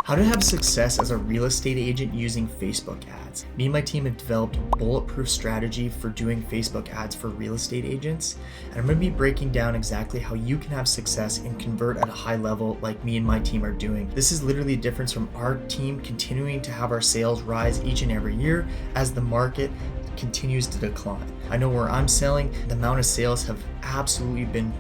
How to have success as a real estate agent using Facebook ads. Me and my team have developed a bulletproof strategy for doing Facebook ads for real estate agents. And I'm going to be breaking down exactly how you can have success and convert at a high level like me and my team are doing. This is literally a difference from our team continuing to have our sales rise each and every year as the market continues to decline. I know where I'm selling, the amount of sales have absolutely been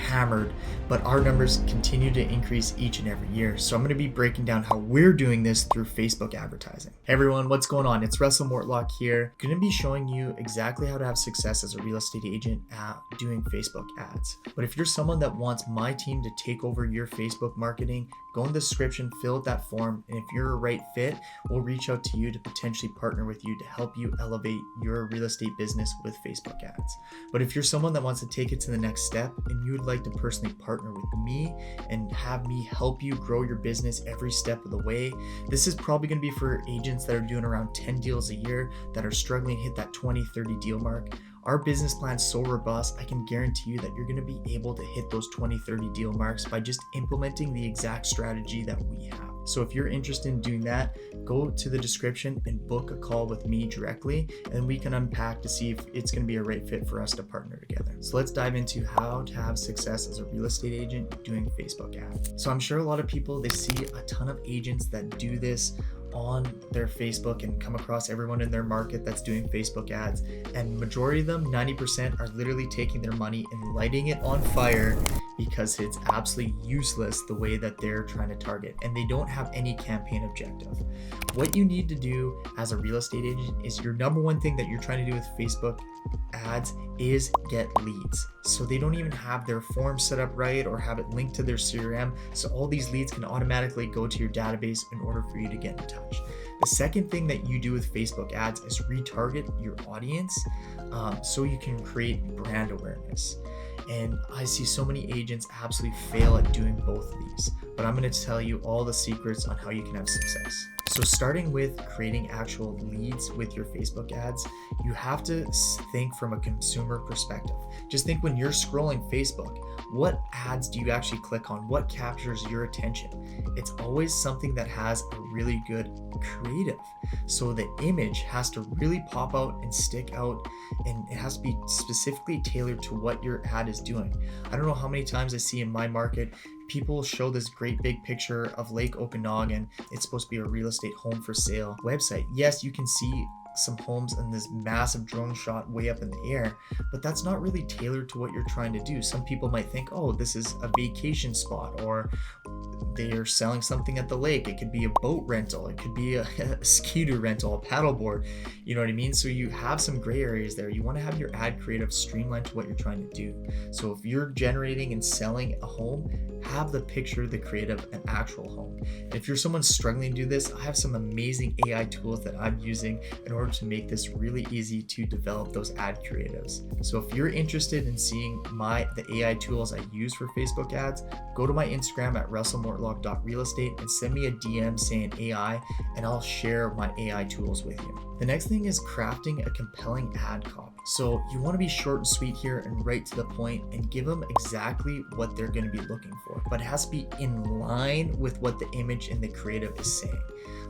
hammered, but our numbers continue to increase each and every year. So I'm going to be breaking down how we're doing this through Facebook advertising. Hey everyone, what's going on? It's Mortlock here. I'm going to be showing you exactly how to have success as a real estate agent at doing Facebook ads. But if you're someone that wants my team to take over your Facebook marketing, go in the description, fill out that form, and if you're a right fit, we'll reach out to you to potentially partner with you to help you elevate your real estate business with Facebook ads. But if you're someone that wants to take it to the next step and you would like to personally partner with me and have me help you grow your business every step of the way, this is probably going to be for agents that are doing around 10 deals a year that are struggling to hit that 20-30 deal mark. Our business plan is so robust, I can guarantee you that you're going to be able to hit those 20-30 deal marks by just implementing the exact strategy that we have. So if you're interested in doing that, go to the description and book a call with me directly, and we can unpack to see if it's going to be a right fit for us to partner together. So let's dive into how to have success as a real estate agent doing Facebook ads. So I'm sure a lot of people, they see a ton of agents that do this on their Facebook and come across everyone in their market that's doing Facebook ads, and majority of them, 90%, are literally taking their money and lighting it on fire because it's absolutely useless the way that they're trying to target, and they don't have any campaign objective. What you need to do as a real estate agent is your number one thing that you're trying to do with Facebook ads is get leads. So they don't even have their form set up right or have it linked to their CRM. So all these leads can automatically go to your database in order for you to get in touch. The second thing that you do with Facebook ads is retarget your audience so you can create brand awareness. And I see so many agents absolutely fail at doing both of these, but I'm going to tell you all the secrets on how you can have success. So starting with creating actual leads with your Facebook ads, you have to think from a consumer perspective. Just think when you're scrolling Facebook, what ads do you actually click on? What captures your attention? It's always something that has a really good creative. So the image has to really pop out and stick out, and it has to be specifically tailored to what your ad is doing. I don't know how many times I see in my market, people show this great big picture of Lake Okanagan. It's supposed to be a real estate home for sale website. Yes, you can see some homes in this massive drone shot way up in the air, but that's not really tailored to what you're trying to do. Some people might think, oh, this is a vacation spot, or they're selling something at the lake. It could be a boat rental. It could be a ski-doo rental, a paddleboard. You know what I mean? So you have some gray areas there. You want to have your ad creative streamlined to what you're trying to do. So if you're generating and selling a home, have the picture, the creative, an actual home. And if you're someone struggling to do this, I have some amazing AI tools that I'm using in order to make this really easy to develop those ad creatives. So if you're interested in seeing the AI tools I use for Facebook ads, go to my Instagram at russellmortlock.realestate and send me a DM saying AI, and I'll share my AI tools with you. The next thing is crafting a compelling ad copy. So you want to be short and sweet here and right to the point and give them exactly what they're going to be looking for, but it has to be in line with what the image and the creative is saying.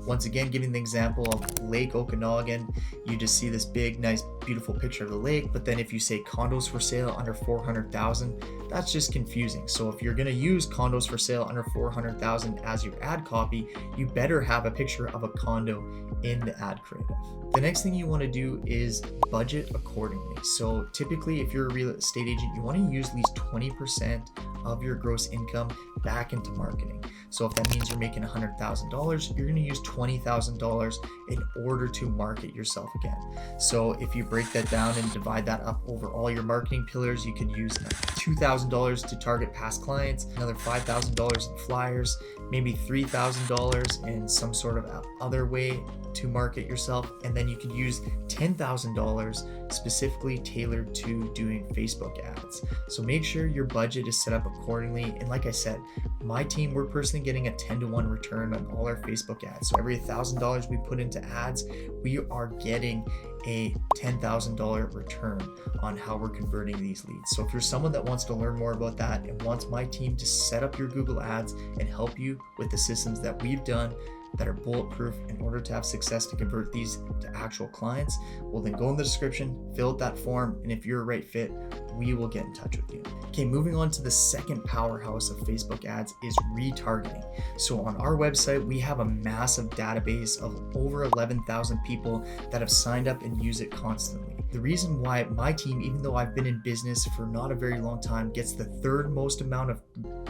Once again, giving the example of Lake Okanagan, you just see this big, nice, beautiful picture of the lake, but then if you say condos for sale under 400,000, that's just confusing. So if you're going to use condos for sale under 400,000 as your ad copy, you better have a picture of a condo in the ad creative. The next thing you want to do is budget accordingly. So typically, if you're a real estate agent, you want to use at least 20% of your gross income back into marketing. So if that means you're making $100,000, you're going to use $20,000 in order to market yourself again. So if you break that down and divide that up over all your marketing pillars, you could use $2,000 to target past clients, another $5,000 in flyers, maybe $3,000 in some sort of other way to market yourself, and then you could use $10,000 specifically tailored to doing Facebook ads. So make sure your budget is set up accordingly. And like I said, my team, we're personally getting a 10-to-1 return on all our Facebook ads. So every $1,000 we put into ads, we are getting a $10,000 return on how we're converting these leads. So if you're someone that wants to learn more about that and wants my team to set up your Google ads and help you with the systems that we've done that are bulletproof in order to have success to convert these to actual clients, well, then go in the description, fill out that form, and if you're a right fit, we will get in touch with you. Okay, moving on to the second powerhouse of Facebook ads is retargeting. So on our website, we have a massive database of over 11,000 people that have signed up and use it constantly. The reason why my team, even though I've been in business for not a very long time, gets the third most amount of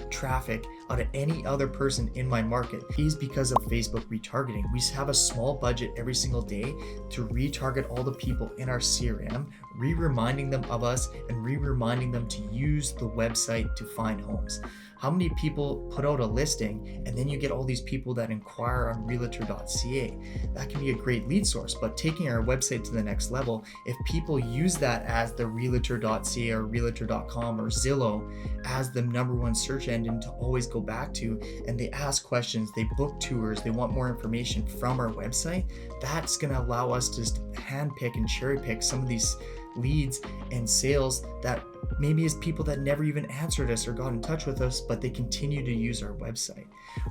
traffic out of any other person in my market is because of Facebook retargeting. We have a small budget every single day to retarget all the people in our CRM, reminding them of us and reminding them to use the website to find homes. How many people put out a listing and then you get all these people that inquire on Realtor.ca? That can be a great lead source, but taking our website to the next level, if people use that as the Realtor.ca or Realtor.com or Zillow as the #1 search engine to always go back to, and they ask questions, they book tours, they want more information from our website, that's going to allow us to just handpick and cherry pick some of these leads and sales that maybe is people that never even answered us or got in touch with us, but they continue to use our website.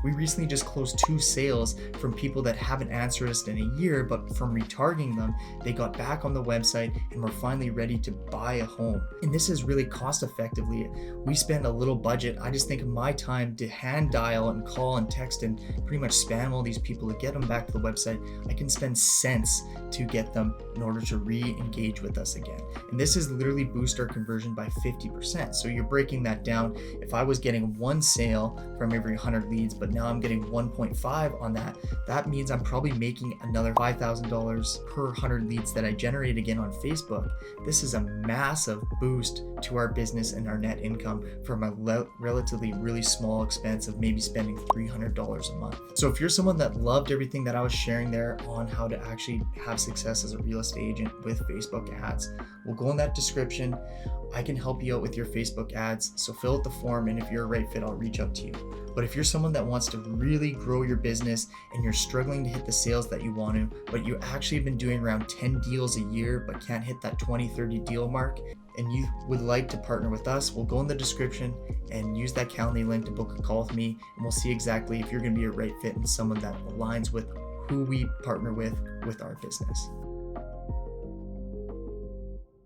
We recently just closed 2 sales from people that haven't answered us in a year, but from retargeting them, they got back on the website and were finally ready to buy a home. And this is really cost effectively. We spend a little budget. I just think of my time to hand dial and call and text and pretty much spam all these people to get them back to the website. I can spend cents to get them in order to re-engage with us again. And this is literally boost our conversion by 50%. So you're breaking that down. If I was getting 1 sale from every 100 leads, but now I'm getting 1.5 on that, that means I'm probably making another $5,000 per 100 leads that I generate again on Facebook. This is a massive boost to our business and our net income from a relatively really small expense of maybe spending $300 a month. So if you're someone that loved everything that I was sharing there on how to actually have success as a real estate agent with Facebook ads, we'll go in that description. I can help you out with your Facebook ads. So fill out the form, and if you're a right fit, I'll reach out to you. But if you're someone that wants to really grow your business and you're struggling to hit the sales that you want to, but you actually have been doing around 10 deals a year, but can't hit that 20, 30 deal mark, and you would like to partner with us, we'll go in the description and use that Calendly link to book a call with me, and we'll see exactly if you're going to be a right fit and someone that aligns with who we partner with our business.